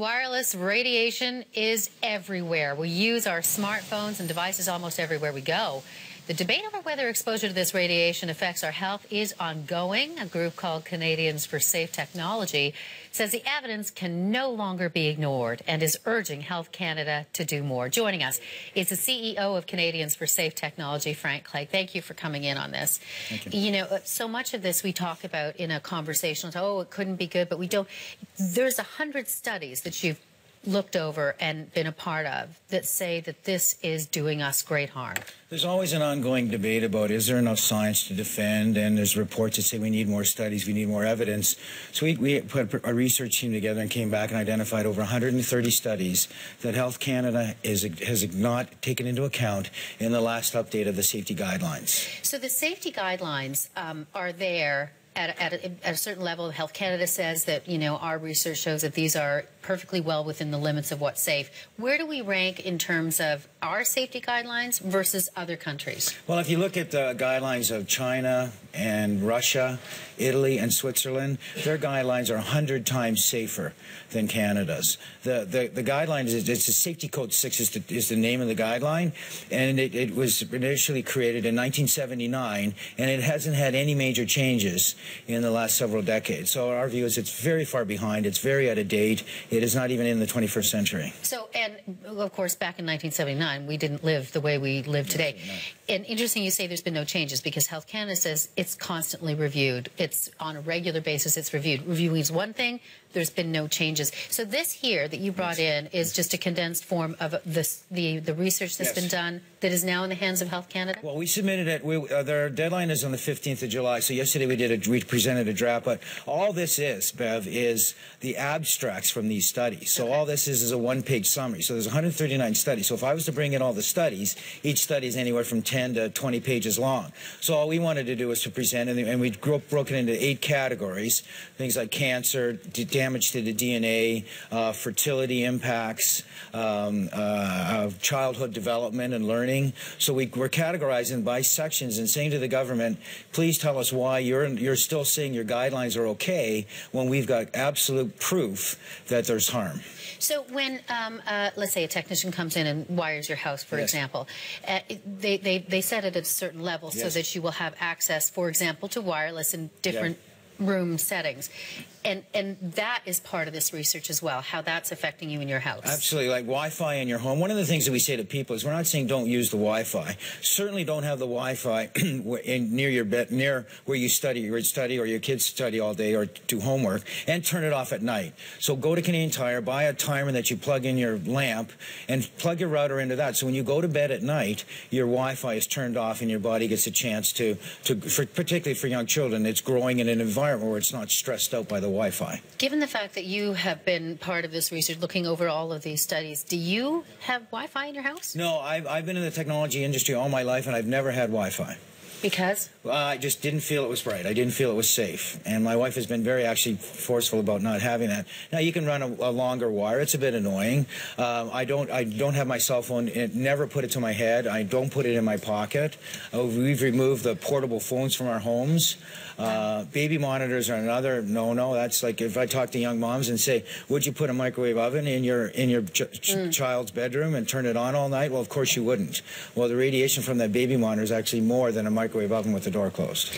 Wireless radiation is everywhere. We use our smartphones and devices almost everywhere we go. The debate over whether exposure to this radiation affects our health is ongoing. A group called Canadians for Safe Technology says the evidence can no longer be ignored and is urging Health Canada to do more. Joining us is the CEO of Canadians for Safe Technology, Frank Clegg. Thank you for coming in on this. Thank you. You know, so much of this we talk about in a conversation. Oh, it couldn't be good, but we don't. There's 100 studies that you've looked over and been a part of that say that this is doing us great harm. There's always an ongoing debate about is there enough science to defend, and there's reports that say we need more studies, we need more evidence. So we put a research team together and came back and identified over 130 studies that Health Canada has not taken into account in the last update of the safety guidelines. So the safety guidelines are there at a certain level. Health Canada says that, you know, our research shows that these are perfectly well within the limits of what's safe. Where do we rank in terms of our safety guidelines versus other countries? Well, if you look at the guidelines of China and Russia, Italy and Switzerland, their guidelines are 100 times safer than Canada's. The guideline is a Safety Code 6 is the name of the guideline, and it was initially created in 1979, and it hasn't had any major changes in the last several decades. So our view is it's very far behind, it's very out of date, it is not even in the 21st century. So, and of course, back in 1979, we didn't live the way we live today. No. And interesting you say there's been no changes, because Health Canada says it's constantly reviewed. It's on a regular basis, it's reviewed. Reviewing is one thing, there's been no changes. So this here that you brought in is just a condensed form of the research that's been done that is now in the hands of Health Canada? Well, we submitted it. Their deadline is on the 15th of July, so yesterday we presented a draft, but all this is, Bev, is the abstracts from these studies. So all this is a one-page summary. So there's 139 studies. So if I was to bring in all the studies, each study is anywhere from 10 to 20 pages long. So all we wanted to do was to present, and we broke it into 8 categories, things like cancer, damage to the DNA, fertility impacts, childhood development and learning. So we're categorizing by sections and saying to the government, please tell us why you're still saying your guidelines are okay when we've got absolute proof that there's harm. So when, let's say, a technician comes in and wires your house, for example, they set it at a certain level so that you will have access, for example, to wireless in different room settings. And that is part of this research as well, how that's affecting you in your house. Absolutely, like Wi-Fi in your home. One of the things that we say to people is we're not saying don't use the Wi-Fi. Certainly don't have the Wi-Fi near your bed, near where you study or your kids study all day or do homework, and turn it off at night. So go to Canadian Tire, buy a timer that you plug in your lamp, and plug your router into that. So when you go to bed at night, your Wi-Fi is turned off and your body gets a chance particularly for young children, it's growing in an environment where it's not stressed out by the Wi-Fi. Given the fact that you have been part of this research, looking over all of these studies, do you have Wi-Fi in your house? No, I've been in the technology industry all my life, and I've never had Wi-Fi. Because? I just didn't feel it was right. I didn't feel it was safe. And my wife has been very actually forceful about not having that. Now, you can run a longer wire. It's a bit annoying. I don't have my cell phone. Never put it to my head. I don't put it in my pocket. We've removed the portable phones from our homes. Baby monitors are another no-no. That's like if I talk to young moms and say, would you put a microwave oven in your child's bedroom and turn it on all night? Well, of course you wouldn't. Well, the radiation from that baby monitor is actually more than a microwave oven with the door closed.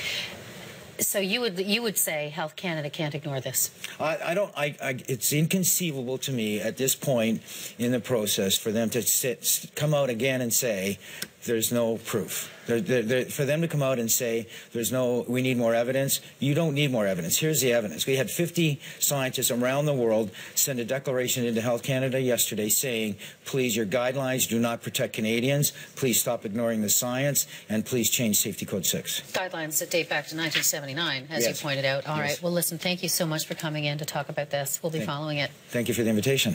So you would say Health Canada can't ignore this? It's inconceivable to me at this point in the process for them to come out again and say there's no proof. For them to come out and say we need more evidence. You don't need more evidence. Here's the evidence. We had 50 scientists around the world send a declaration into Health Canada yesterday saying, please, your guidelines do not protect Canadians. Please stop ignoring the science, and please change Safety Code 6. Guidelines that date back to 1979, as you pointed out. All right. Well, listen, thank you so much for coming in to talk about this. We'll be following it. Thank you for the invitation.